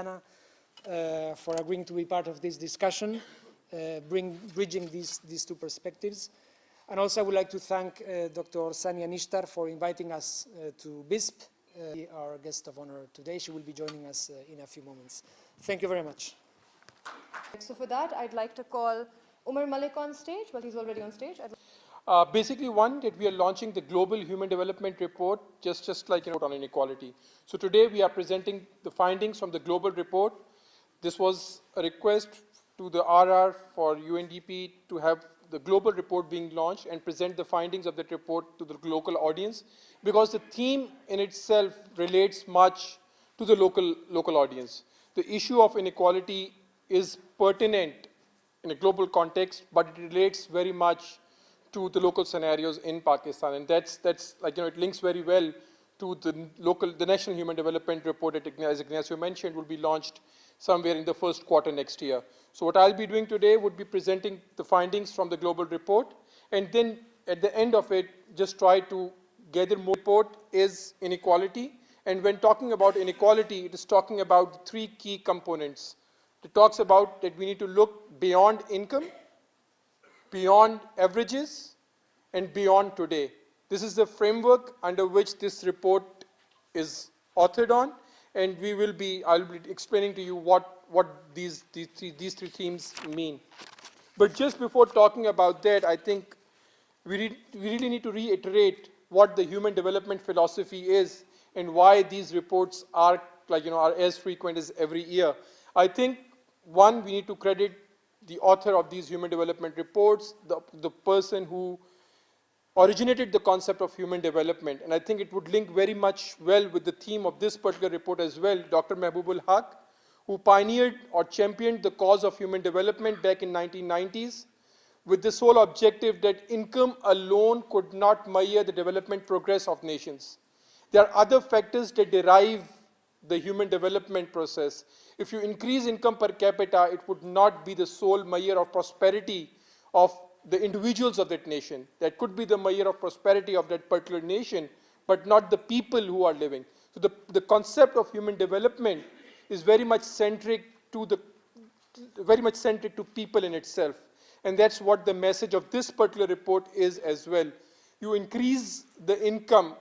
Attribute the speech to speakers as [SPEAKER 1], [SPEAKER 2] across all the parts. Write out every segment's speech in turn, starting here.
[SPEAKER 1] Diana, for agreeing to be part of this discussion, bridging these two perspectives. And also I would like to thank Dr. Sania Nishtar for inviting us to BISP, our guest of honor today. She will be joining us in a few moments. Thank you very much.
[SPEAKER 2] So for that, I'd like to call Umar Malik on stage. Well, he's already on stage.
[SPEAKER 3] Basically, one, that we are launching the Global Human Development Report, just like on inequality. So today we are presenting the findings from the global report. This was a request to the RR for UNDP to have the global report being launched and present the findings of that report to the local audience, because the theme in itself relates much to the local audience. The issue of inequality is pertinent in a global context, but it relates very much to the local scenarios in Pakistan, and that's like, it links very well to the National Human Development Report that, as Ignacio mentioned, will be launched somewhere in the first quarter next year. So what I'll be doing today would be presenting the findings from the global report, and then at the end of it, just try to gather more. Report is inequality, and when talking about inequality, it is talking about three key components. It talks about that we need to look beyond income, beyond averages, and beyond today. This is the framework under which this report is authored on, and I'll be explaining to you what these three themes mean. But just before talking about that, I think we really need to reiterate what the human development philosophy is and why these reports are as frequent as every year. I think, one, we need to credit the author of these human development reports, the person who originated the concept of human development. And I think it would link very much well with the theme of this particular report as well, Dr. Mahbubul Haq, who pioneered or championed the cause of human development back in 1990s with the sole objective that income alone could not measure the development progress of nations. There are other factors that derive the human development process. If you increase income per capita, it would not be the sole measure of prosperity of the individuals of that nation. That could be the measure of prosperity of that particular nation, but not the people who are living. So the concept of human development is very much centric to people in itself. And that's what the message of this particular report is as well. You increase the income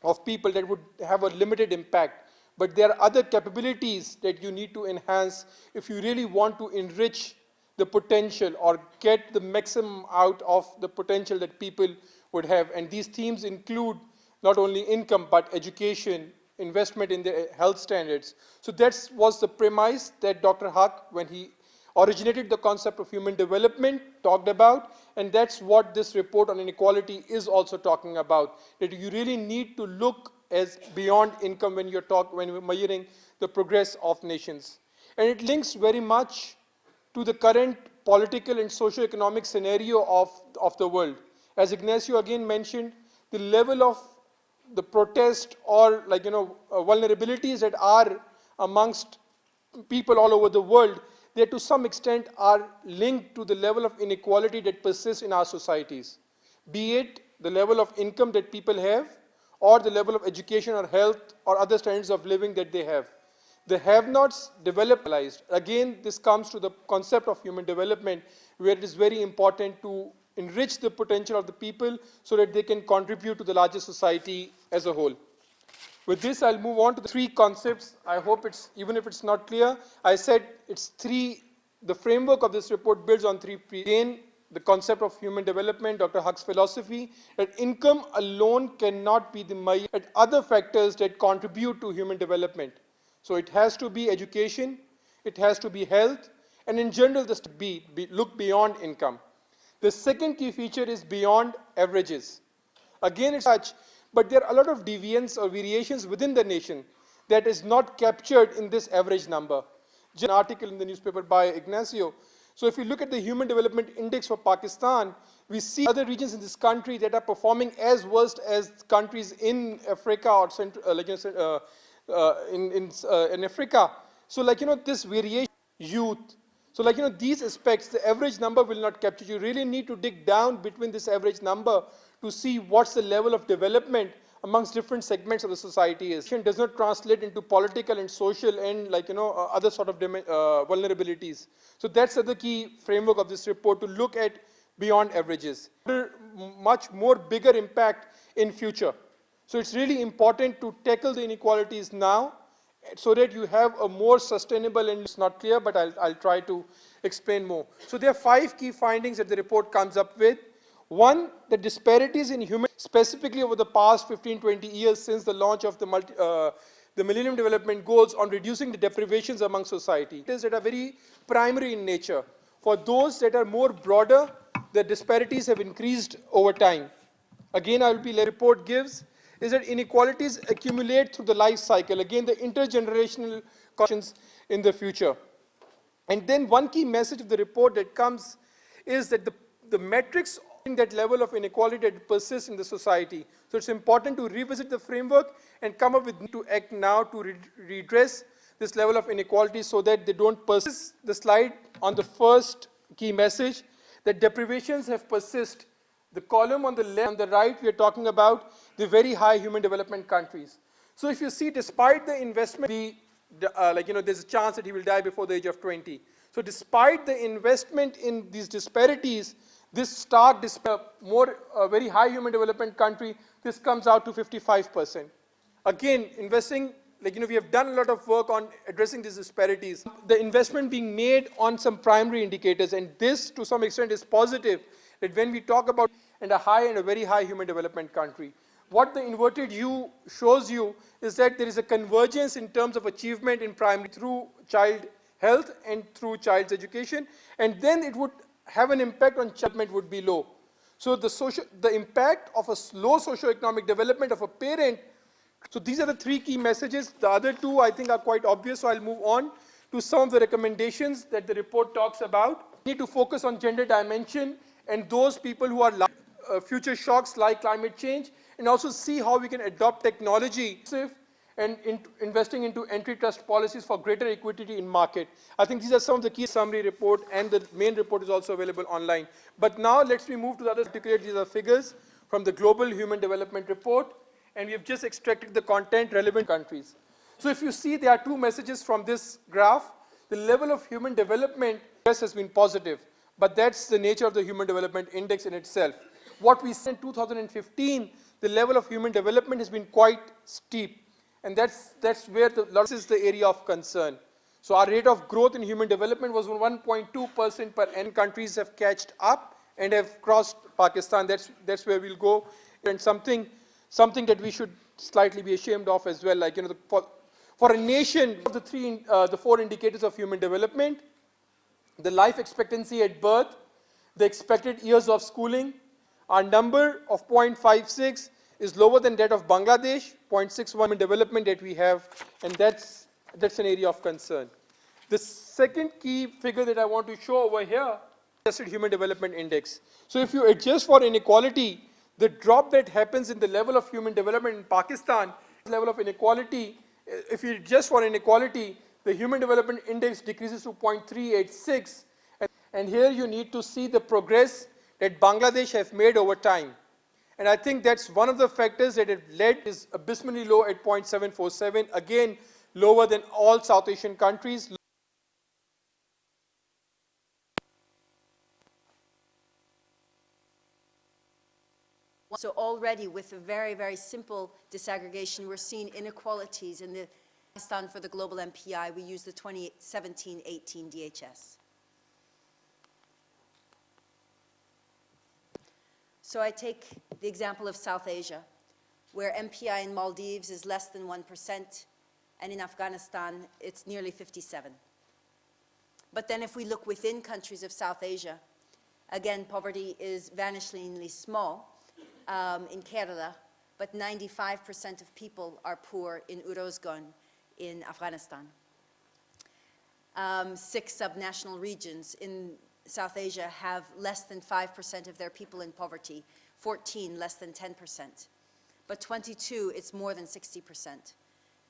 [SPEAKER 3] of people, that would have a limited impact. But there are other capabilities that you need to enhance if you really want to enrich the potential or get the maximum out of the potential that people would have. And these themes include not only income, but education, investment in the health standards. So that was the premise that Dr. Haq, when he originated the concept of human development, talked about, and that's what this report on inequality is also talking about, that you really need to look as beyond income when you're measuring the progress of nations. And it links very much to the current political and socio-economic scenario of the world. As Ignacio again mentioned, the level of the protest or vulnerabilities that are amongst people all over the world, they to some extent are linked to the level of inequality that persists in our societies, be it the level of income that people have or the level of education or health or other standards of living that they have. The have-nots developed. Again, this comes to the concept of human development, where it is very important to enrich the potential of the people so that they can contribute to the larger society as a whole. With this, I'll move on to the three concepts. I hope even if it's not clear, I said it's three. The framework of this report builds on three. Again, the concept of human development, Dr. Haq's philosophy, that income alone cannot be the measure, and other factors that contribute to human development. So it has to be education, it has to be health, and in general, this to look beyond income. The second key feature is beyond averages. Again, it's such, but there are a lot of deviance or variations within the nation that is not captured in this average number. An article in the newspaper by Ignacio. So if you look at the Human Development Index for Pakistan, we see other regions in this country that are performing as worst as countries in Africa or in Africa. So this variation, youth. So these aspects, the average number will not capture. You really need to dig down between this average number to see what's the level of development amongst different segments of the society is. It does not translate into political and social and other sort of vulnerabilities. So that's the key framework of this report, to look at beyond averages. Much more bigger impact in future. So it's really important to tackle the inequalities now so that you have a more sustainable, and it's not clear, but I'll try to explain more. So there are 5 key findings that the report comes up with. One, the disparities in human, specifically over the past 15, 20 years since the launch of the Millennium Development Goals on reducing the deprivations among society. It is that are very primary in nature. For those that are more broader, the disparities have increased over time. Again, the report gives is that inequalities accumulate through the life cycle. Again, the intergenerational questions in the future. And then one key message of the report that comes is that the metrics that level of inequality that persists in the society. So it's important to revisit the framework and come up with to act now to redress this level of inequality so that they don't persist. The slide on the first key message, that deprivations have persisted. The column on the left, on the right, we are talking about the very high human development countries. So if you see, despite the investment, there's a chance that he will die before the age of 20. So despite the investment in these disparities, this stark, very high human development country, this comes out to 55%. Again, investing, we have done a lot of work on addressing these disparities. The investment being made on some primary indicators, and this to some extent is positive, that when we talk about a high and a very high human development country, what the inverted U shows you is that there is a convergence in terms of achievement in primary through child health and through child's education, and then it would have an impact on development would be low. So the impact of a low socioeconomic development of a parent. So these are the 3 key messages. The other 2 I think are quite obvious, so I'll move on to some of the recommendations that the report talks about. We need to focus on gender dimension and those people who are future shocks like climate change, and also see how we can adopt technology and investing into antitrust policies for greater equity in market. I think these are some of the key summary report, and the main report is also available online. But now let's move to the other articulate. These are figures from the Global Human Development Report, and we have just extracted the content relevant countries. So if you see, there are 2 messages from this graph. The level of human development has been positive, but that's the nature of the Human Development Index in itself. What we see in 2015, the level of human development has been quite steep. And that's where this is the area of concern. So our rate of growth in human development was 1.2% per annum. Countries have catched up and have crossed Pakistan. That's where we'll go. And something that we should slightly be ashamed of as well. For a nation, of the 4 indicators of human development, the life expectancy at birth, the expected years of schooling, our number of 0.56 is lower than that of Bangladesh, 0.61 in development that we have, and that's an area of concern. The second key figure that I want to show over here is the Human Development Index. So if you adjust for inequality, the drop that happens in the level of human development in Pakistan, level of inequality, if you adjust for inequality, the Human Development Index decreases to 0.386, and here you need to see the progress that Bangladesh has made over time. And I think that's one of the factors that have led is abysmally low at 0.747, again, lower than all South Asian countries.
[SPEAKER 4] So already with a very, very simple disaggregation, we're seeing inequalities in the Pakistan for the global MPI. We use the 2017-18 DHS. So I take the example of South Asia, where MPI in Maldives is less than 1%, and in Afghanistan, it's nearly 57. But then if we look within countries of South Asia, again, poverty is vanishingly small in Kerala, but 95% of people are poor in Uruzgan in Afghanistan. 6 subnational regions in South Asia have less than 5% of their people in poverty, 14 less than 10%. But 22, it's more than 60%.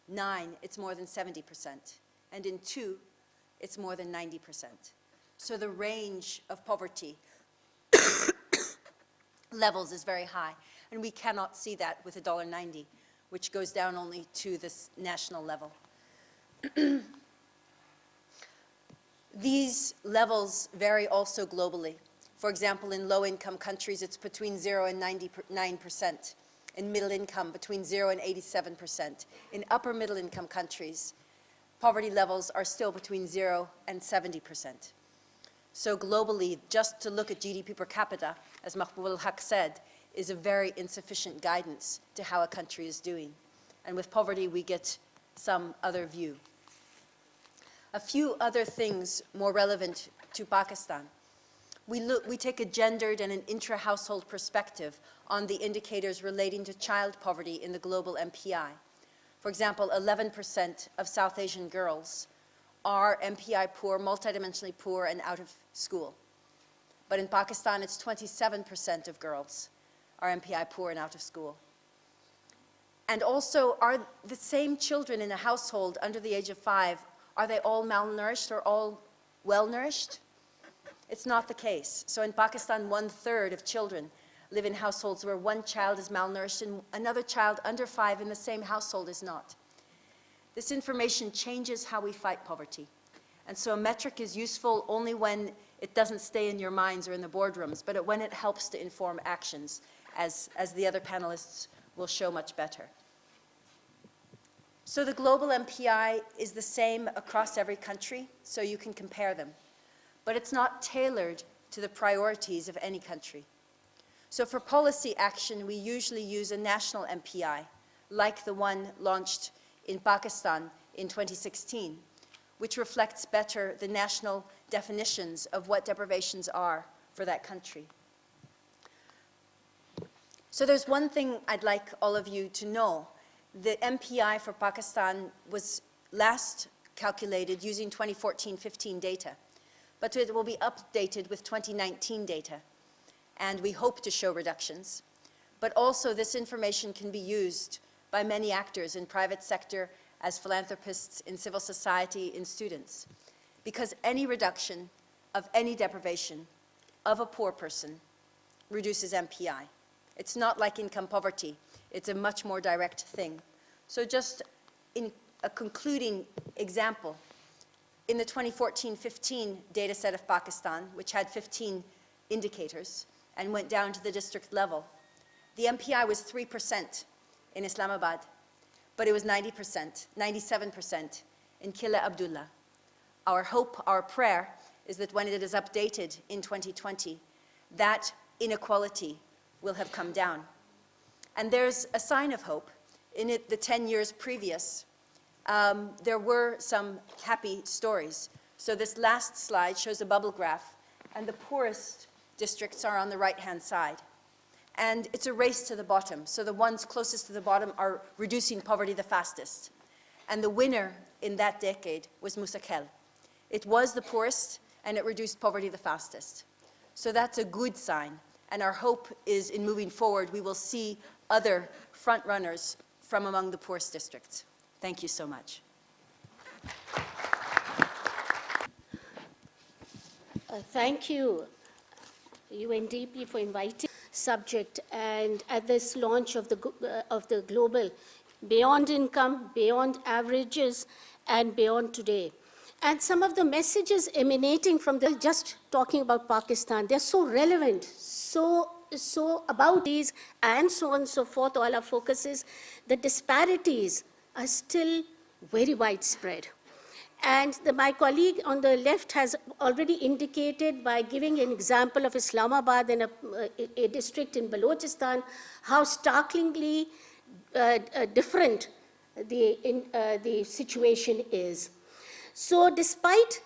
[SPEAKER 4] 9, it's more than 70%. And in 2, it's more than 90%. So the range of poverty levels is very high. And we cannot see that with $1.90, which goes down only to this national level. These levels vary also globally. For example, in low-income countries, it's between 0 and 99%. In middle income, between 0 and 87%. In upper middle income countries, poverty levels are still between 0 and 70%. So globally, just to look at GDP per capita, as Mahbub al-Haq said, is a very insufficient guidance to how a country is doing. And with poverty, we get some other view. A few other things more relevant to Pakistan. We take a gendered and an intra-household perspective on the indicators relating to child poverty in the global MPI. For example, 11% of South Asian girls are MPI poor, multidimensionally poor, and out of school. But in Pakistan, it's 27% of girls are MPI poor and out of school. And also, are the same children in a household under the age of 5, are they all malnourished or all well-nourished? It's not the case. So in Pakistan, 1/3 of children live in households where one child is malnourished and another child under 5 in the same household is not. This information changes how we fight poverty. And so a metric is useful only when it doesn't stay in your minds or in the boardrooms, but when it helps to inform actions, as the other panelists will show much better. So the global MPI is the same across every country, so you can compare them. But it's not tailored to the priorities of any country. So for policy action, we usually use a national MPI, like the one launched in Pakistan in 2016, which reflects better the national definitions of what deprivations are for that country. So there's one thing I'd like all of you to know. The MPI for Pakistan was last calculated using 2014-15 data, but it will be updated with 2019 data, and we hope to show reductions. But also this information can be used by many actors in private sector, as philanthropists, in civil society, in students, because any reduction of any deprivation of a poor person reduces MPI. It's not like income poverty. It's a much more direct thing. So just in a concluding example, in the 2014-15 data set of Pakistan, which had 15 indicators and went down to the district level, the MPI was 3% in Islamabad, but it was 90%, 97% in Killa Abdullah. Our hope, our prayer, is that when it is updated in 2020, that inequality will have come down. And there's a sign of hope. In it, the 10 years previous, there were some happy stories. So this last slide shows a bubble graph, and the poorest districts are on the right-hand side. And it's a race to the bottom. So the ones closest to the bottom are reducing poverty the fastest. And the winner in that decade was Musakhel. It was the poorest, and it reduced poverty the fastest. So that's a good sign. And our hope is, in moving forward, we will see other front runners from among the poorest districts. Thank you so much.
[SPEAKER 5] Thank you, UNDP, for inviting subject and at this launch of the global beyond income, beyond averages, and beyond today. And some of the messages emanating from just talking about Pakistan, they're so relevant, so about these, and so on and so forth. All our focus is the disparities are still very widespread. And my colleague on the left has already indicated by giving an example of Islamabad and a district in Balochistan, how startlingly different the situation is. So despite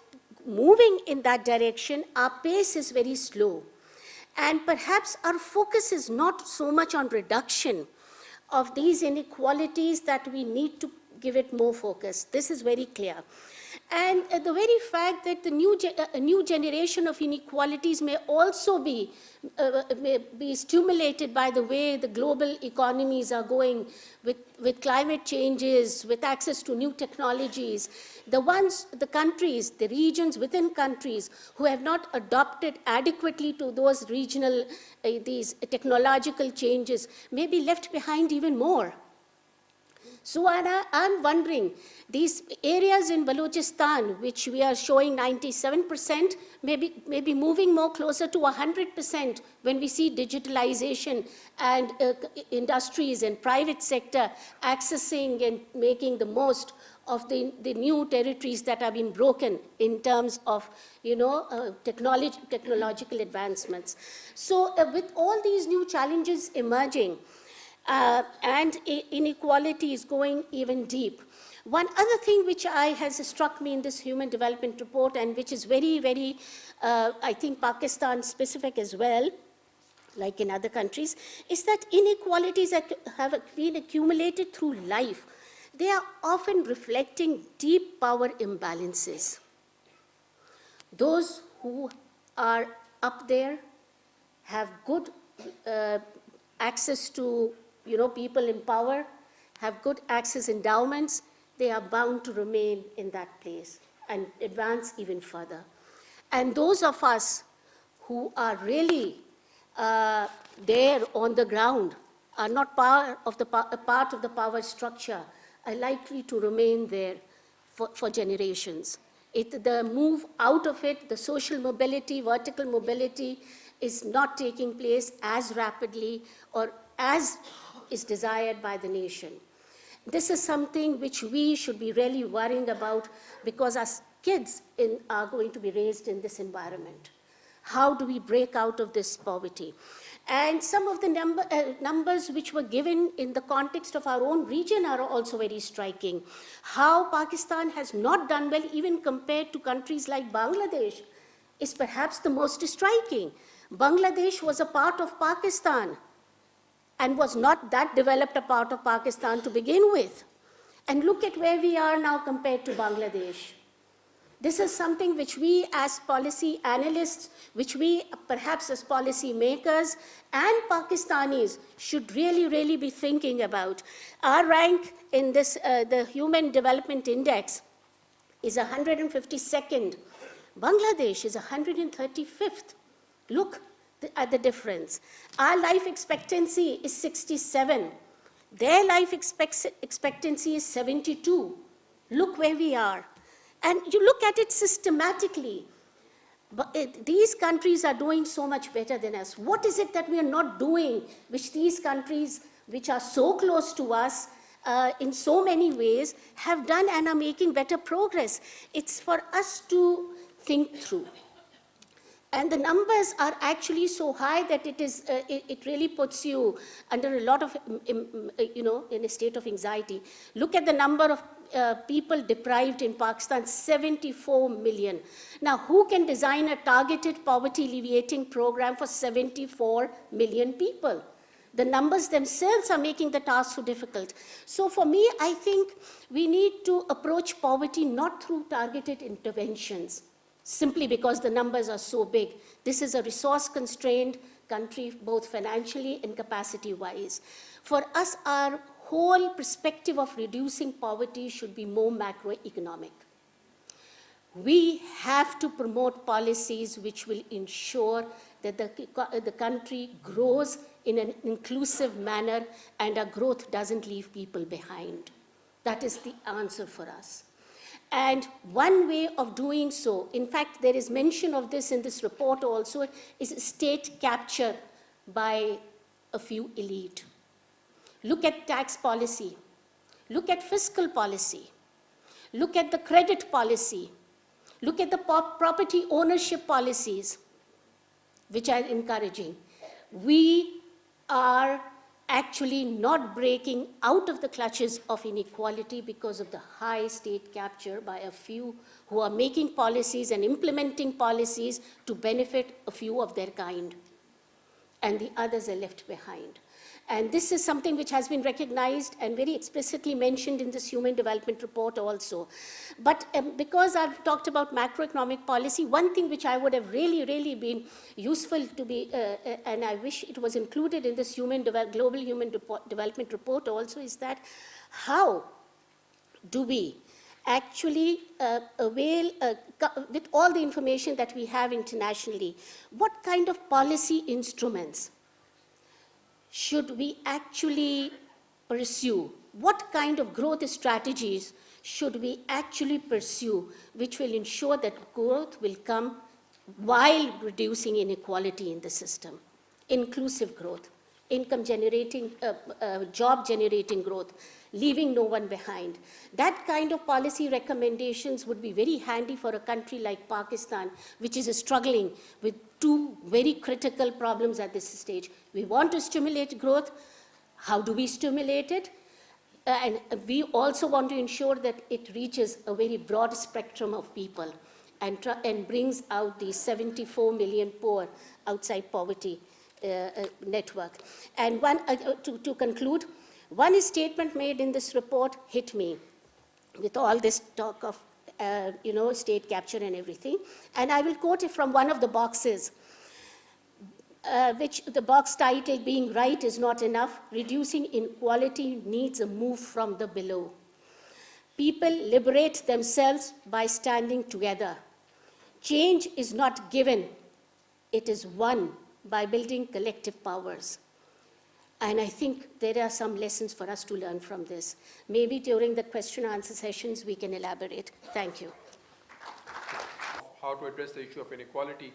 [SPEAKER 5] moving in that direction, our pace is very slow. And perhaps our focus is not so much on reduction of these inequalities that we need to give it more focus. This is very clear. And the very fact that the new generation of inequalities may also be stimulated by the way the global economies are going with climate changes, with access to new technologies. The countries, the regions within countries who have not adopted adequately to those regional, these technological changes may be left behind even more. So I'm wondering, these areas in Balochistan, which we are showing 97%, may be moving more closer to 100% when we see digitalization and industries and private sector accessing and making the most of the new territories that have been broken in terms of, technological advancements. So with all these new challenges emerging, and inequality is going even deep. One other thing which has struck me in this Human Development Report, and which is very, very, I think, Pakistan specific as well, like in other countries, is that inequalities that have been accumulated through life, they are often reflecting deep power imbalances. Those who are up there have good access to people in power, have good access endowments, they are bound to remain in that place and advance even further. And those of us who are really there on the ground, are not part of the power structure, are likely to remain there for generations. The move out of it, the social mobility, vertical mobility, is not taking place as rapidly or as is desired by the nation. This is something which we should be really worrying about, because our kids are going to be raised in this environment. How do we break out of this poverty? And some of the numbers which were given in the context of our own region are also very striking. How Pakistan has not done well, even compared to countries like Bangladesh, is perhaps the most striking. Bangladesh was a part of Pakistan and was not that developed a part of Pakistan to begin with. And look at where we are now compared to Bangladesh. This is something which we as policy analysts, which we perhaps as policy makers and Pakistanis should really, really be thinking about. Our rank in this, the Human Development Index is 152nd. Bangladesh is 135th. Look at the difference. Our life expectancy is 67. Their life expectancy is 72. Look where we are. And you look at it systematically. But these countries are doing so much better than us. What is it that we are not doing, which these countries, which are so close to us, in so many ways, have done and are making better progress? It's for us to think through. And the numbers are actually so high that it really puts you under a lot of, in a state of anxiety. Look at the number of people deprived in Pakistan, 74 million. Now, who can design a targeted poverty alleviating program for 74 million people? The numbers themselves are making the task so difficult. So for me, I think we need to approach poverty not through targeted interventions, simply because the numbers are so big. This is a resource-constrained country, both financially and capacity-wise. For us, our whole perspective of reducing poverty should be more macroeconomic. We have to promote policies which will ensure that the country grows in an inclusive manner and our growth doesn't leave people behind. That is the answer for us. And one way of doing so, in fact, there is mention of this in this report also, is state capture by a few elite. Look at tax policy. Look at fiscal policy. Look at the credit policy. Look at the property ownership policies, which are encouraging. We are actually not breaking out of the clutches of inequality because of the high state capture by a few who are making policies and implementing policies to benefit a few of their kind, and the others are left behind. And this is something which has been recognized and very explicitly mentioned in this Human Development Report also. But because I've talked about macroeconomic policy, one thing which I would have really been useful to be, and I wish it was included in this Global Human Development Report also, is that how do we actually avail, with all the information that we have internationally, what kind of policy instruments should we actually pursue? What kind of growth strategies should we actually pursue, which will ensure that growth will come while reducing inequality in the system? Inclusive growth, income generating, job generating growth, leaving no one behind. That kind of policy recommendations would be very handy for a country like Pakistan, which is struggling with two very critical problems at this stage. We want to stimulate growth. How do we stimulate it? And we also want to ensure that it reaches a very broad spectrum of people and brings out the 74 million poor outside poverty network. And to conclude, one statement made in this report hit me with all this talk of state capture and everything. And I will quote it from one of the boxes, which the box title being "Right is not enough. Reducing inequality needs a move from the below. People liberate themselves by standing together. Change is not given. It is won by building collective powers." And I think there are some lessons for us to learn from this. Maybe during the question and answer sessions, we can elaborate. Thank you.
[SPEAKER 3] How to address the issue of inequality.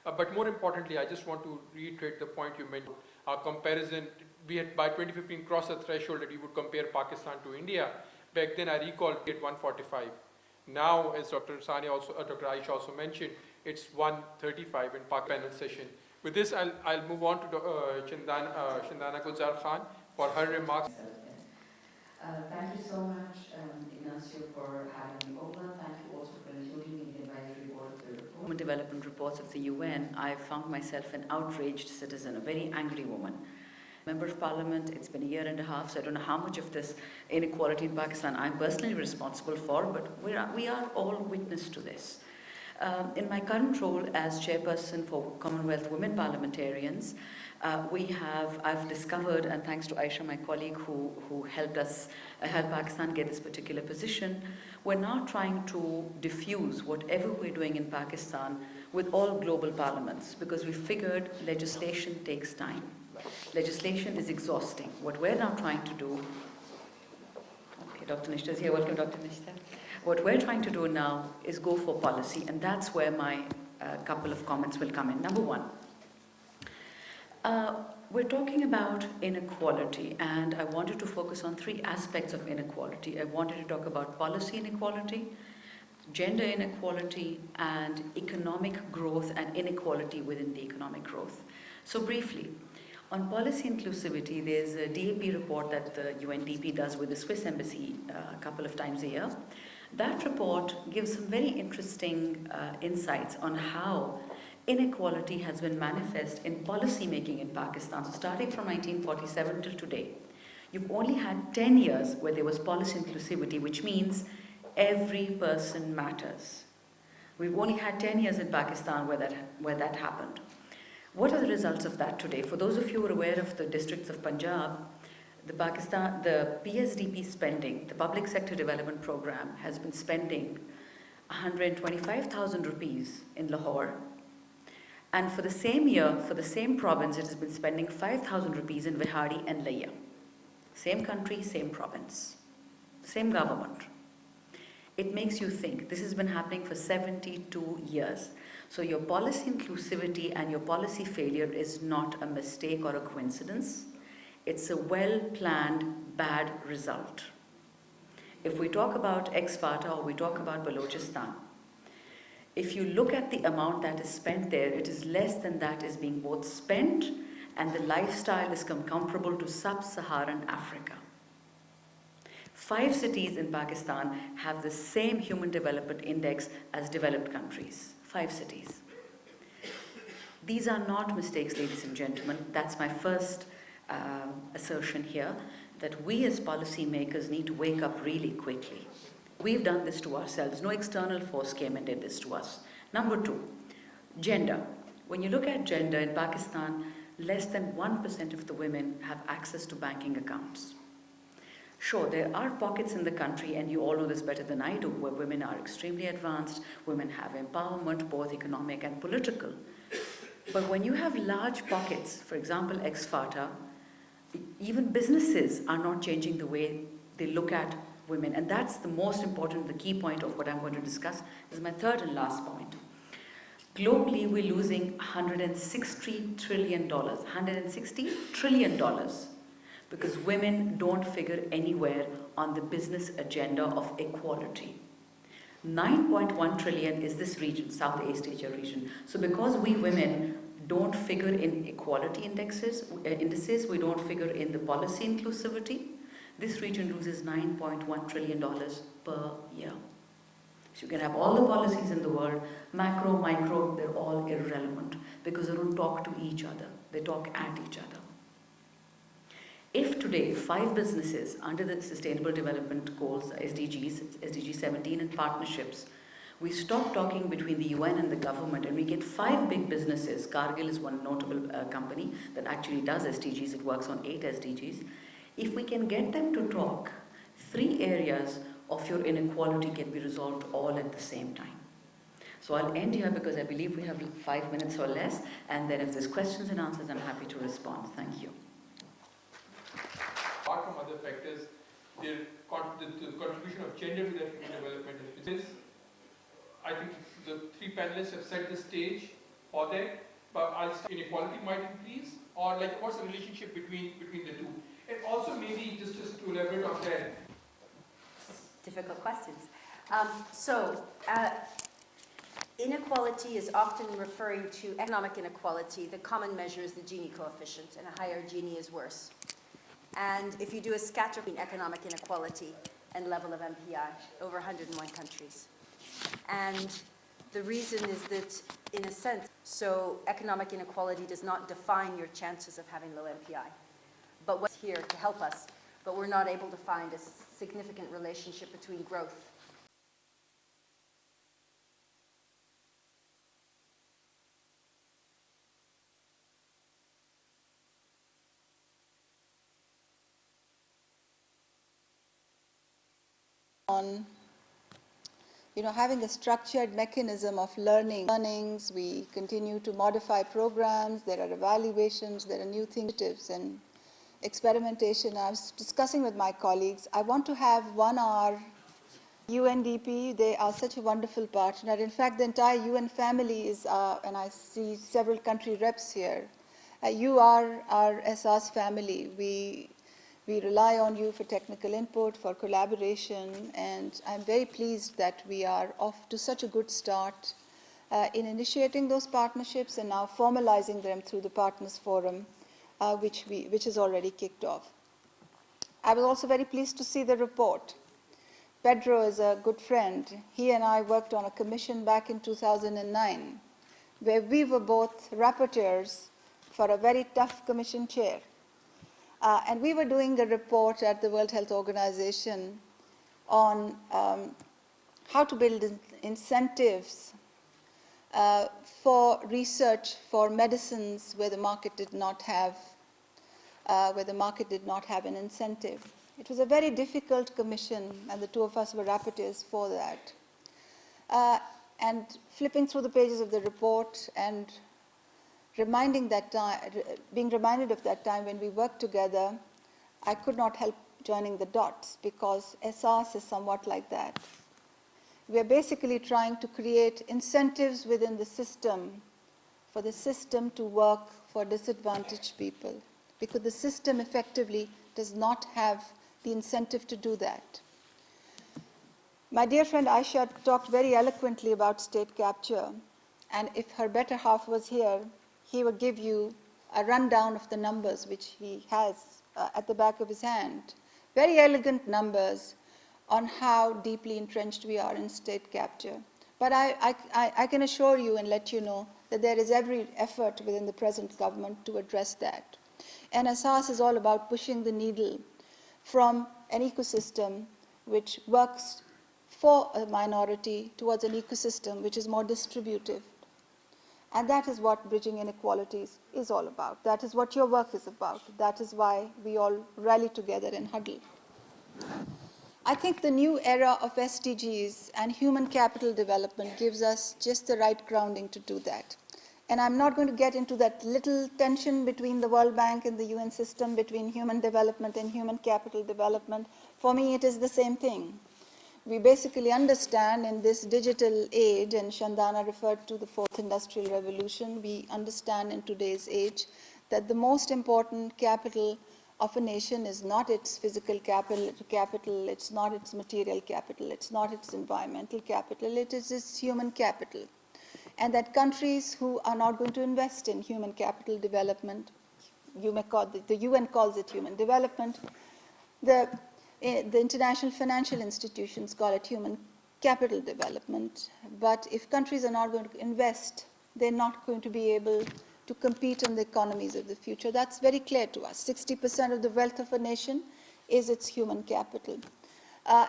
[SPEAKER 3] But more importantly, I just want to reiterate the point you made. Our comparison, we had by 2015 crossed a threshold that we would compare Pakistan to India. Back then, I recall at 145. Now, as Dr. Aisha also mentioned, it's 135 in panel session. With this, I'll move on to Shindana Gulzar Khan for her remarks.
[SPEAKER 6] Thank you so much, Ignacio, for having me over. Thank you also for including me in the advisory board of the report. Human Development Reports of the UN, I found myself an outraged citizen, a very angry woman. Member of Parliament, it's been a year and a half, so I don't know how much of this inequality in Pakistan I'm personally responsible for, but we are all witness to this. In my current role as chairperson for Commonwealth Women Parliamentarians, I've discovered, and thanks to Aisha, my colleague, who helped Pakistan get this particular position, we're now trying to diffuse whatever we're doing in Pakistan with all global parliaments, because we figured legislation takes time. Legislation is exhausting. What we're now trying to do, okay, Dr. Nishta is here. Welcome, Dr. Nishta. What we're trying to do now is go for policy, and that's where my couple of comments will come in. Number one, we're talking about inequality, and I wanted to focus on three aspects of inequality. I wanted to talk about policy inequality, gender inequality, and economic growth and inequality within the economic growth. So briefly, on policy inclusivity, there's a DAP report that the UNDP does with the Swiss Embassy a couple of times a year. That report gives some very interesting insights on how inequality has been manifest in policy making in Pakistan. So starting from 1947 till today, you've only had 10 years where there was policy inclusivity, which means every person matters. We've only had 10 years in Pakistan where that happened. What are the results of that today? For those of you who are aware of the districts of Punjab, the PSDP spending, the Public Sector Development Program, has been spending 125,000 rupees in Lahore. And for the same year, for the same province, it has been spending 5,000 rupees in Vihari and Laya. Same country, same province, same government. It makes you think. This has been happening for 72 years. So your policy inclusivity and your policy failure is not a mistake or a coincidence. It's a well-planned bad result. If we talk about ex-Fata or we talk about Balochistan, if you look at the amount that is spent there, it is less than that is being both spent, and the lifestyle is comparable to sub-Saharan Africa. 5 cities in Pakistan have the same Human Development Index as developed countries. 5 cities. These are not mistakes, ladies and gentlemen. That's my first assertion here that we as policymakers need to wake up really quickly. We've done this to ourselves. No external force came and did this to us. Number two, gender. When you look at gender in Pakistan, less than 1% of the women have access to banking accounts. Sure, there are pockets in the country, and you all know this better than I do, where women are extremely advanced, women have empowerment, both economic and political. But when you have large pockets, for example, ex-FATA, even businesses are not changing the way they look at women. And that's the most important, the key point of what I'm going to discuss. This is my third and last point. Globally, we're losing $160 trillion, $160 trillion, because women don't figure anywhere on the business agenda of equality. 9.1 trillion is this region, Southeast Asia region. So because we women don't figure in equality indices, we don't figure in the policy inclusivity, this region loses $9.1 trillion per year. So you can have all the policies in the world, macro, micro, they're all irrelevant because they don't talk to each other, they talk at each other. If today 5 businesses under the Sustainable Development Goals, SDGs, SDG 17 and partnerships, we stop talking between the UN and the government and we get 5 big businesses. Cargill is one notable company that actually does SDGs, it works on 8 SDGs. If we can get them to talk, 3 areas of your inequality can be resolved all at the same time. So I'll end here because I believe we have 5 minutes or less, and then if there's questions and answers, I'm happy to respond. Thank you.
[SPEAKER 3] Apart from other factors, the contribution of gender to that human development is, I think the 3 panelists have set the stage for that, but inequality might increase, or like what's the relationship between the two? And also maybe just to elaborate on that.
[SPEAKER 4] Difficult questions. Inequality is often referring to economic inequality. The common measure is the Gini coefficient, and a higher Gini is worse. And if you do a scatter between economic inequality and level of MPI over 101 countries. And the reason is that, in a sense, so economic inequality does not define your chances of having low MPI. But what's here to help us, but we're not able to find a significant relationship between growth .
[SPEAKER 7] On having a structured mechanism of learnings, we continue to modify programs, there are evaluations, there are new things and experimentation. I was discussing with my colleagues, I want to have 1 hour UNDP, they are such a wonderful partner. In fact, the entire UN family is, and I see several country reps here, you are our SR's family. We rely on you for technical input, for collaboration, and I'm very pleased that we are off to such a good start in initiating those partnerships and now formalizing them through the Partners Forum, which is already kicked off. I was also very pleased to see the report. Pedro is a good friend. He and I worked on a commission back in 2009, where we were both rapporteurs for a very tough commission chair. And we were doing a report at the World Health Organization on how to build incentives for research for medicines where the market did not have an incentive. It was a very difficult commission, and the 2 of us were rapporteurs for that. And flipping through the pages of the report and being reminded of that time when we worked together, I could not help joining the dots because SRS is somewhat like that. We are basically trying to create incentives within the system for the system to work for disadvantaged people because the system effectively does not have the incentive to do that. My dear friend Aisha talked very eloquently about state capture, and if her better half was here, he would give you a rundown of the numbers which he has at the back of his hand. Very elegant numbers on how deeply entrenched we are in state capture. But I can assure you and let you know that there is every effort within the present government to address that. And SAS is all about pushing the needle from an ecosystem which works for a minority towards an ecosystem which is more distributive. And that is what bridging inequalities is all about. That is what your work is about. That is why we all rally together and huddle. I think the new era of SDGs and human capital development gives us just the right grounding to do that. And I'm not going to get into that little tension between the World Bank and the UN system, between human development and human capital development. For me, it is the same thing. We basically understand in this digital age, and Shandana referred to the fourth industrial revolution, we understand in today's age that the most important capital of a nation is not its physical capital, it's not its material capital, it's not its environmental capital, it is its human capital. And that countries who are not going to invest in human capital development, you may call it, the UN calls it human development, the international financial institutions call it human capital development. But if countries are not going to invest, they're not going to be able to compete in the economies of the future. That's very clear to us. 60% of the wealth of a nation is its human capital.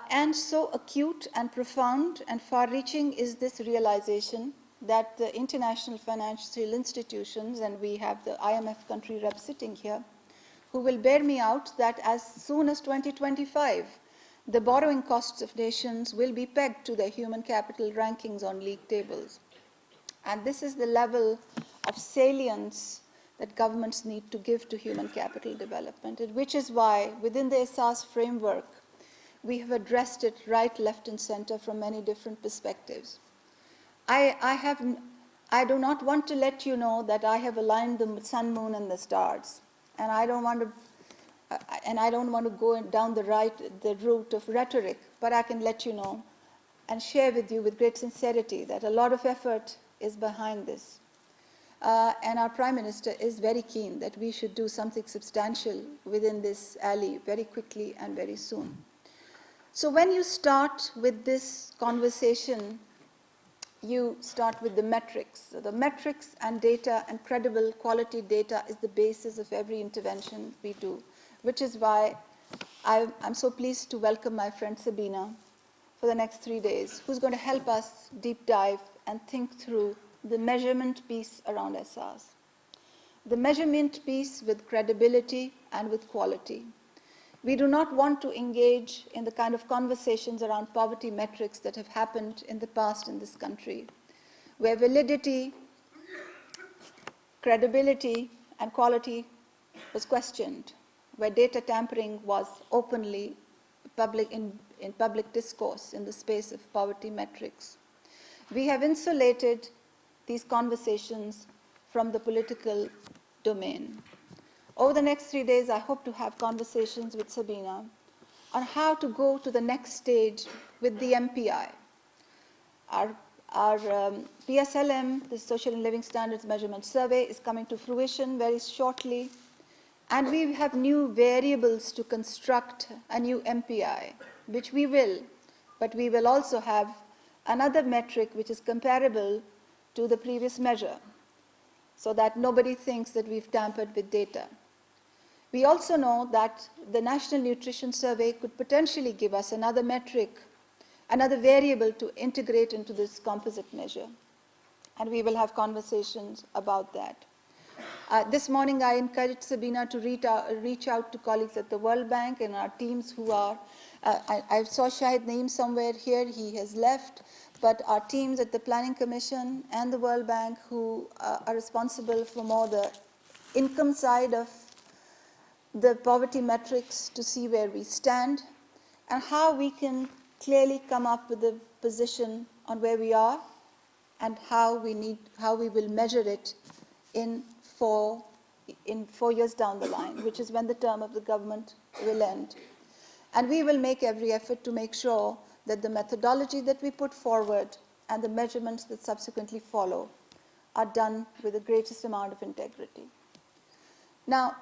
[SPEAKER 7] And so acute and profound and far-reaching is this realization that the international financial institutions, and we have the IMF country rep sitting here, who will bear me out that as soon as 2025, the borrowing costs of nations will be pegged to their human capital rankings on league tables. And this is the level of salience that governments need to give to human capital development, which is why within the SAS framework, we have addressed it right, left, and center from many different perspectives. I do not want to let you know that I have aligned the sun, moon, and the stars. And I don't want to go down the route of rhetoric, but I can let you know and share with you with great sincerity that a lot of effort is behind this. And our Prime Minister is very keen that we should do something substantial within this alley very quickly and very soon. So when you start with this conversation, you start with the metrics. So the metrics and data and credible quality data is the basis of every intervention we do, which is why I'm so pleased to welcome my friend Sabina for the next 3 days, who's going to help us deep dive and think through the measurement piece around SRs. The measurement piece with credibility and with quality. We do not want to engage in the kind of conversations around poverty metrics that have happened in the past in this country, where validity, credibility, and quality was questioned, where data tampering was openly in public discourse in the space of poverty metrics. We have insulated these conversations from the political domain. Over the next 3 days, I hope to have conversations with Sabina on how to go to the next stage with the MPI. Our PSLM, the Social and Living Standards Measurement Survey, is coming to fruition very shortly. And we have new variables to construct a new MPI, which we will, but we will also have another metric which is comparable to the previous measure, so that nobody thinks that we've tampered with data. We also know that the National Nutrition Survey could potentially give us another metric, another variable to integrate into this composite measure. And we will have conversations about that. This morning, I encouraged Sabina to reach out to colleagues at the World Bank and our teams who are, I saw Shahid Naeem somewhere here, he has left, but our teams at the Planning Commission and the World Bank who are responsible for more the income side of the poverty metrics to see where we stand and how we can clearly come up with a position on where we are and how we will measure it in 4 years down the line, which is when the term of the government will end. And we will make every effort to make sure that the methodology that we put forward and the measurements that subsequently follow are done with the greatest amount of integrity. Now,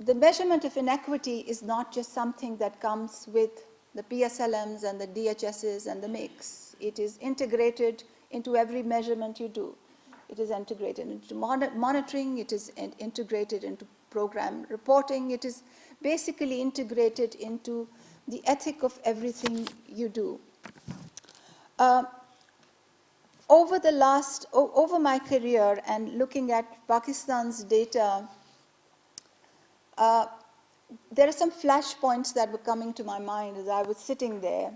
[SPEAKER 7] the measurement of inequity is not just something that comes with the PSLMs and the DHSs and the MICs. It is integrated into every measurement you do. It is integrated into monitoring, it is integrated into program reporting. It is basically integrated into the ethic of everything you do. Over my career and looking at Pakistan's data, there are some flashpoints that were coming to my mind as I was sitting there.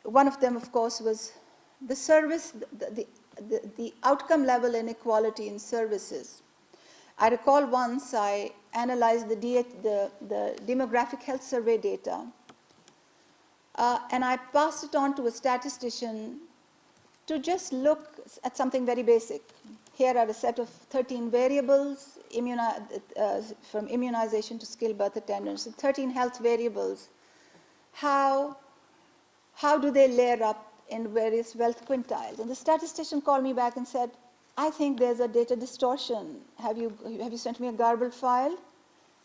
[SPEAKER 7] One of them, of course, was the service, the outcome level inequality in services. I recall once I analyzed the demographic health survey data, and I passed it on to a statistician to just look at something very basic. Here are a set of 13 variables from immunization to skilled birth attendance, 13 health variables. How do they layer up in various wealth quintiles? And the statistician called me back and said, I think there's a data distortion. Have you sent me a garbled file?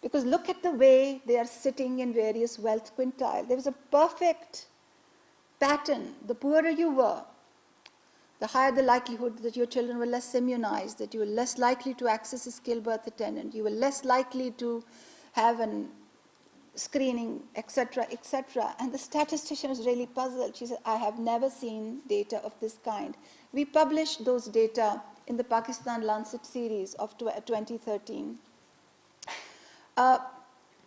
[SPEAKER 7] Because look at the way they are sitting in various wealth quintiles. There was a perfect pattern. The poorer you were, the higher the likelihood that your children were less immunized, that you were less likely to access a skilled birth attendant, you were less likely to have a screening, etc., etc. And the statistician is really puzzled. She said, I have never seen data of this kind. We published those data in the Pakistan Lancet series of 2013.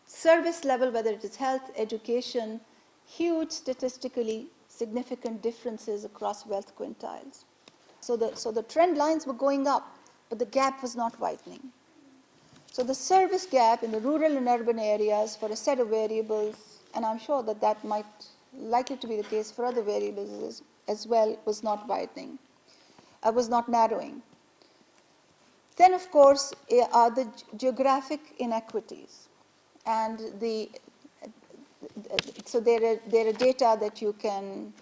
[SPEAKER 7] Service level, whether it is health, education, huge statistically significant differences across wealth quintiles. So the trend lines were going up, but the gap was not widening. So the service gap in the rural and urban areas for a set of variables, and I'm sure that might likely to be the case for other variables as well, was not widening, was not narrowing. Then, of course, are the geographic inequities. And so there are data that you can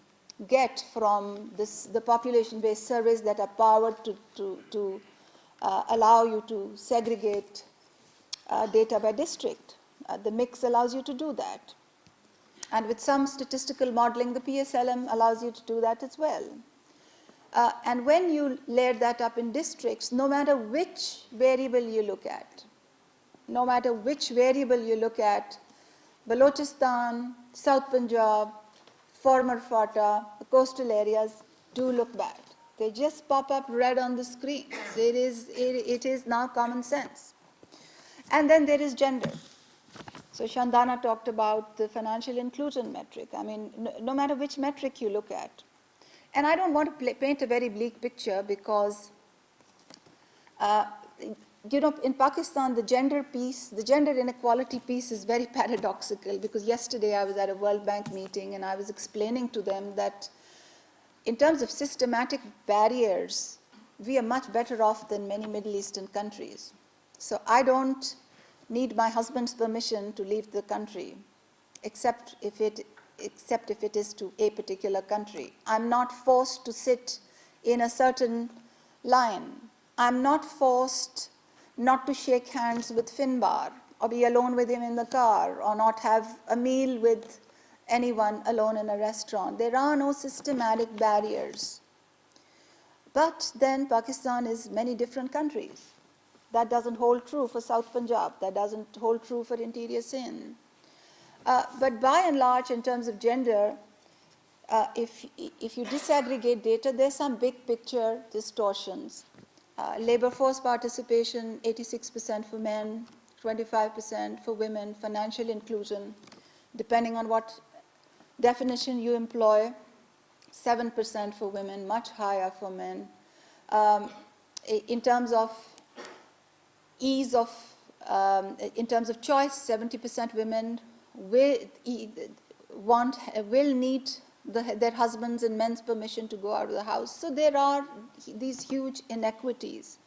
[SPEAKER 7] get from the population-based surveys that are powered to allow you to segregate data by district. The mix allows you to do that. And with some statistical modeling, the PSLM allows you to do that as well. And when you layer that up in districts, no matter which variable you look at, Balochistan, South Punjab, former FATA, the coastal areas do look bad. They just pop up red on the screen. It is now common sense. And then there is gender. So Shandana talked about the financial inclusion metric. I mean, no matter which metric you look at. And I don't want to paint a very bleak picture because, in Pakistan, the gender inequality piece is very paradoxical, because yesterday I was at a World Bank meeting and I was explaining to them that in terms of systematic barriers, we are much better off than many Middle Eastern countries. So I don't need my husband's permission to leave the country, except if it is to a particular country. I'm not forced to sit in a certain line. I'm not forced not to shake hands with Finbar, or be alone with him in the car, or not have a meal with anyone alone in a restaurant. There are no systematic barriers. But then Pakistan is many different countries. That doesn't hold true for South Punjab. That doesn't hold true for interior Sindh. But by and large, in terms of gender, if you disaggregate data, there's some big picture distortions. Labor force participation, 86% for men, 25% for women. Financial inclusion, depending on what definition you employ, 7% for women, much higher for men. In terms of ease of, in terms of choice, 70% women will need their husbands' and men's permission to go out of the house. So there are these huge inequities.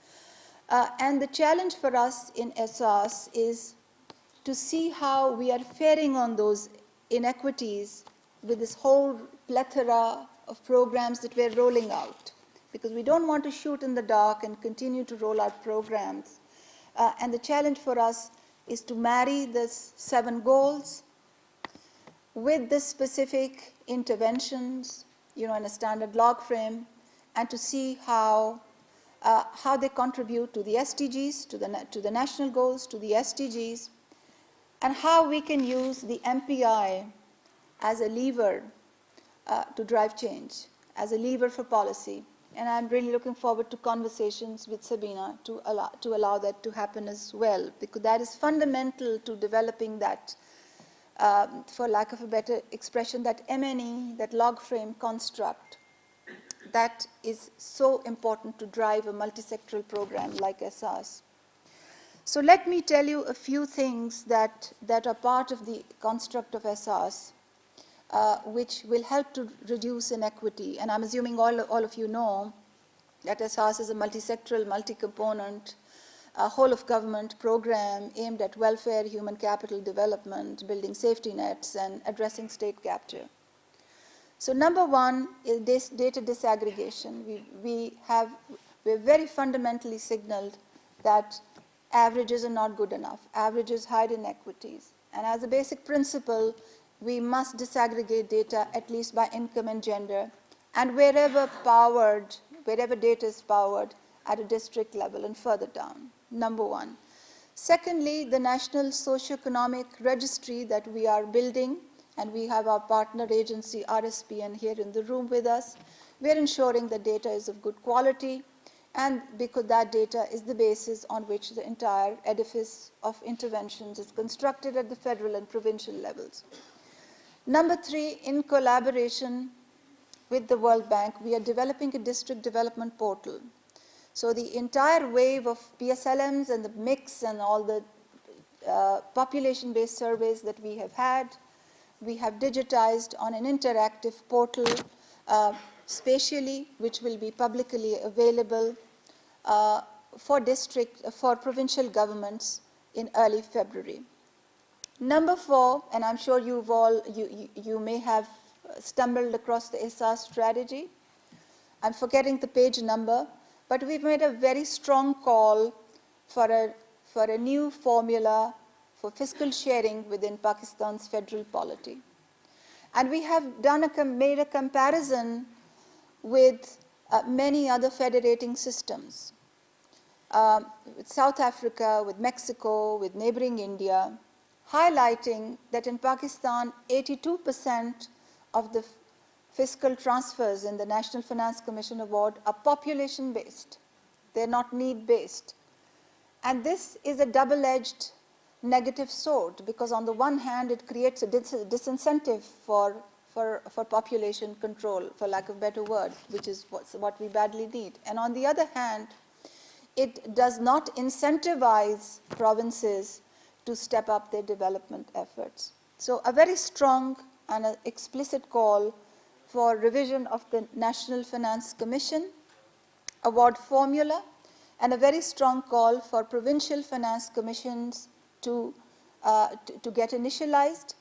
[SPEAKER 7] And the challenge for us in SAS is to see how we are faring on those inequities with this whole plethora of programs that we're rolling out. Because we don't want to shoot in the dark and continue to roll out programs. And the challenge for us is to marry the 7 goals with the specific interventions, in a standard log frame, and to see how how they contribute to the SDGs, to the national goals, to the SDGs, and how we can use the MPI as a lever to drive change, as a lever for policy. And I'm really looking forward to conversations with Sabina to allow that to happen as well, because that is fundamental to developing that, for lack of a better expression, that MNE, that log frame construct, that is so important to drive a multi-sectoral program like SRs. So let me tell you a few things that are part of the construct of SRs, which will help to reduce inequity. And I'm assuming all of you know that SRs is a multi-sectoral, multi-component, whole-of-government program aimed at welfare, human capital development, building safety nets, and addressing state capture. So number one is this data disaggregation. We're very fundamentally signaled that averages are not good enough. Averages hide inequities. And as a basic principle, we must disaggregate data at least by income and gender, and wherever data is powered at a district level and further down, number one. Secondly, the National Socioeconomic Registry that we are building, and we have our partner agency, RSPN, here in the room with us. We're ensuring that data is of good quality, and because that data is the basis on which the entire edifice of interventions is constructed at the federal and provincial levels. Number three, in collaboration with the World Bank, we are developing a district development portal. So the entire wave of PSLMs and the mix and all the population-based surveys that we have had, we have digitized on an interactive portal spatially, which will be publicly available for provincial governments in early February. Number four, and I'm sure you may have stumbled across the SR strategy. I'm forgetting the page number, but we've made a very strong call for a new formula for fiscal sharing within Pakistan's federal polity. And we have made a comparison with many other federating systems, with South Africa, with Mexico, with neighboring India, highlighting that in Pakistan, 82% of the fiscal transfers in the National Finance Commission Award are population-based. They're not need-based. And this is a double-edged negative sword, because on the one hand, it creates a disincentive for population control, for lack of a better word, which is what we badly need. And on the other hand, it does not incentivize provinces to step up their development efforts. So a very strong and an explicit call for revision of the National Finance Commission award formula, and a very strong call for provincial finance commissions to get initialized.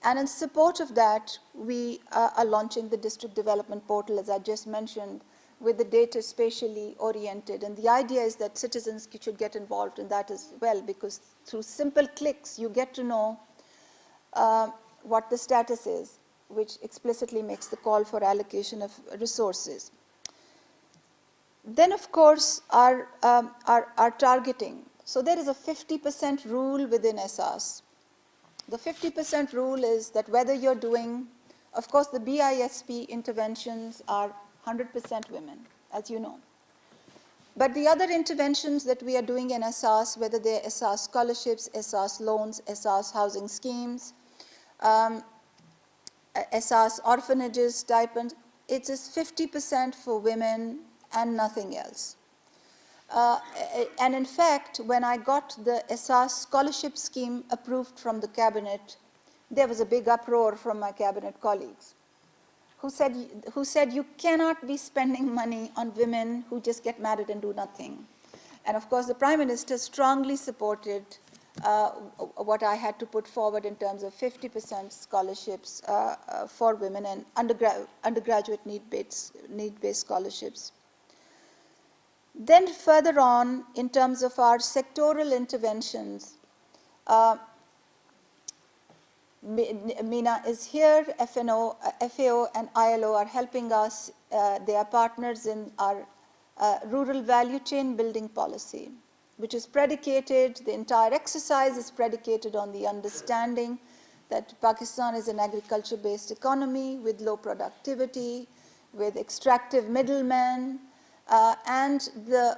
[SPEAKER 7] And in support of that, we are launching the district development portal, as I just mentioned, with the data spatially oriented. And the idea is that citizens should get involved in that as well, because through simple clicks, you get to know what the status is, which explicitly makes the call for allocation of resources. Then, of course, our targeting. So there is a 50% rule within SRs. The 50% rule is that whether you're doing, of course, the BISP interventions are 100% women, as you know. But the other interventions that we are doing in SRs, whether they're SRs scholarships, SRs loans, SRs housing schemes, SRs orphanages, stipend, it is 50% for women and nothing else. And in fact, when I got the SR scholarship scheme approved from the cabinet, there was a big uproar from my cabinet colleagues who said you cannot be spending money on women who just get married and do nothing. And of course, the Prime Minister strongly supported what I had to put forward in terms of 50% scholarships for women and undergraduate need-based scholarships. Then further on, in terms of our sectoral interventions, Meena is here, FAO and ILO are helping us. They are partners in our rural value chain building policy, which is predicated, the entire exercise is predicated on the understanding that Pakistan is an agriculture-based economy with low productivity, with extractive middlemen, and the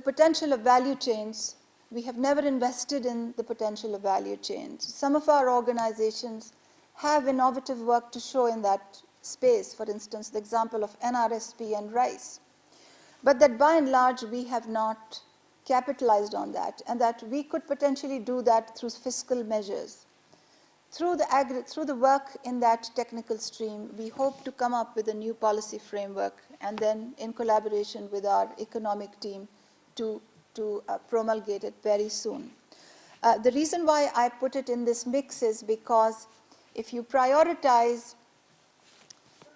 [SPEAKER 7] potential of value chains. We have never invested in the potential of value chains. Some of our organizations have innovative work to show in that space, for instance, the example of NRSP and rice. But that by and large, we have not capitalized on that, and that we could potentially do that through fiscal measures. Through the work in that technical stream, we hope to come up with a new policy framework, and then in collaboration with our economic team to promulgate it very soon. The reason why I put it in this mix is because if you prioritize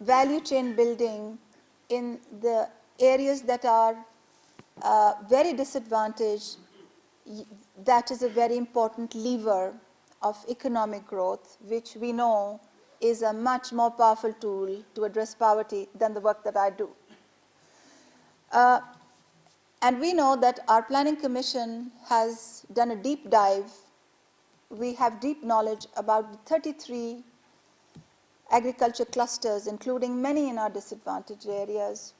[SPEAKER 7] value chain building in the areas that are very disadvantaged, that is a very important lever of economic growth, which we know is a much more powerful tool to address poverty than the work that I do. And we know that our Planning Commission has done a deep dive. We have deep knowledge about the 33 agriculture clusters, including many in our disadvantaged areas.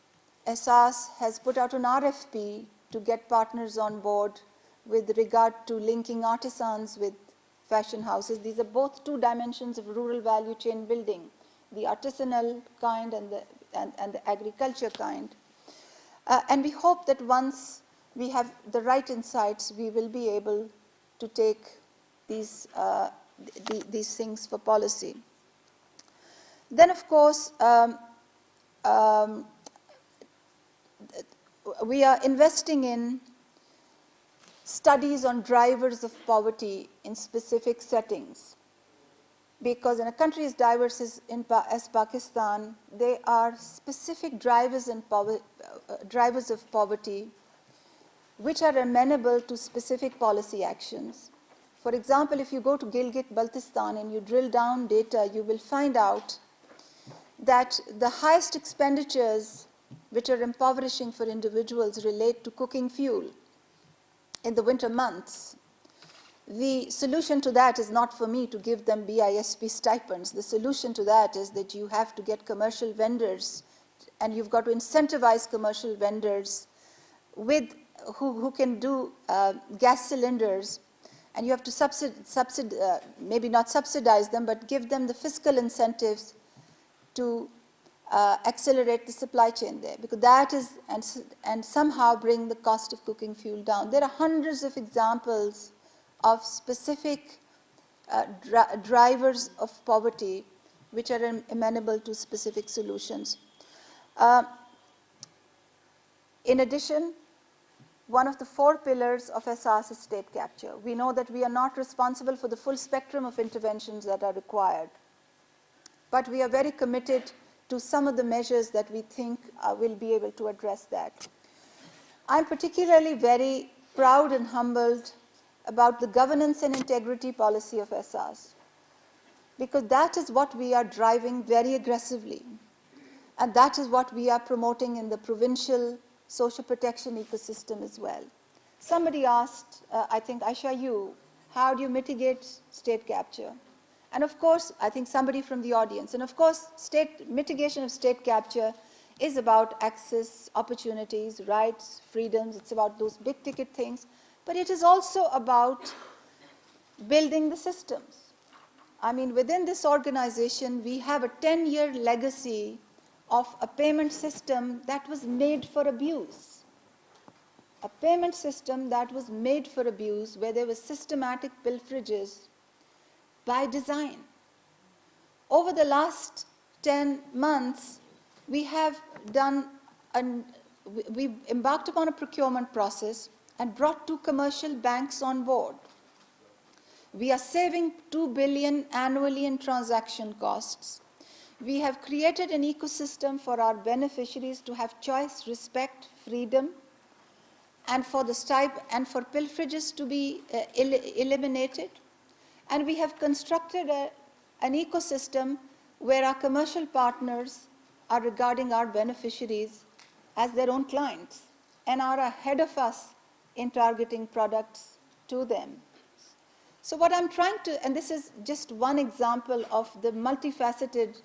[SPEAKER 7] SAS has put out an RFP to get partners on board with regard to linking artisans with fashion houses. These are both two dimensions of rural value chain building, the artisanal kind and the agriculture kind. And we hope that once we have the right insights, we will be able to take these things for policy. Then, of course, we are investing in studies on drivers of poverty in specific settings. Because in a country as diverse as Pakistan, there are specific drivers of poverty which are amenable to specific policy actions. For example, if you go to Gilgit-Baltistan and you drill down data, you will find out that the highest expenditures which are impoverishing for individuals relate to cooking fuel in the winter months. The solution to that is not for me to give them BISP stipends. The solution to that is that you have to get commercial vendors, and you've got to incentivize commercial vendors with who can do gas cylinders, and you have to maybe not subsidize them, but give them the fiscal incentives to accelerate the supply chain there, because that is, and somehow bring the cost of cooking fuel down. There are hundreds of examples of specific drivers of poverty which are amenable to specific solutions. In addition, one of the 4 pillars of SAS is state capture. We know that we are not responsible for the full spectrum of interventions that are required, but we are very committed to some of the measures that we think will be able to address that. I'm particularly very proud and humbled about the governance and integrity policy of SAS, because that is what we are driving very aggressively, and that is what we are promoting in the provincial social protection ecosystem as well. Somebody asked, I think Aisha, how do you mitigate state capture? And of course, I think somebody from the audience, and of course, mitigation of state capture is about access, opportunities, rights, freedoms. It's about those big ticket things. But it is also about building the systems. I mean, within this organization, we have a 10-year legacy of a payment system that was made for abuse. A payment system that was made for abuse, where there were systematic pilferages by design. Over the last 10 months, we have we embarked upon a procurement process and brought 2 commercial banks on board. We are saving $2 billion annually in transaction costs. We have created an ecosystem for our beneficiaries to have choice, respect, freedom, and for for pilferages to be eliminated. And we have constructed an ecosystem where our commercial partners are regarding our beneficiaries as their own clients. and are ahead of us in targeting products to them. So what I'm trying to, and this is just one example of the multifaceted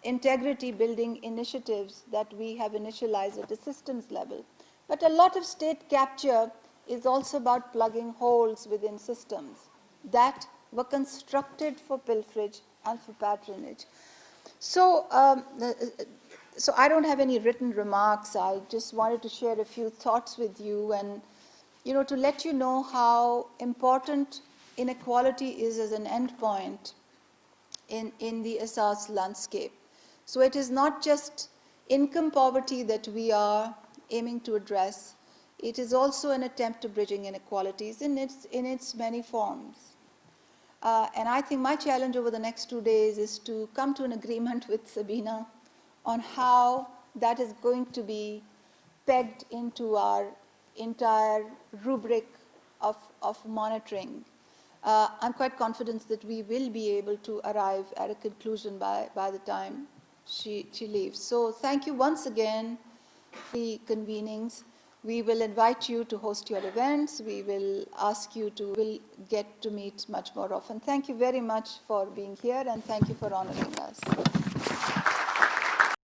[SPEAKER 7] integrity building initiatives that we have initialized at the systems level. But a lot of state capture is also about plugging holes within systems that were constructed for pilferage and for patronage. So, so I don't have any written remarks. I just wanted to share a few thoughts with you and, to let you know how important inequality is as an endpoint in the SR's landscape. So it is not just income poverty that we are aiming to address. It is also an attempt to bridging inequalities in its many forms. And I think my challenge over the next 2 days is to come to an agreement with Sabina on how that is going to be pegged into our entire rubric of monitoring. I'm quite confident that we will be able to arrive at a conclusion by the time she leaves. So thank you once again for the convenings. We will invite you to host your events. We will ask you to get to meet much more often. Thank you very much for being here, and thank you for honoring us.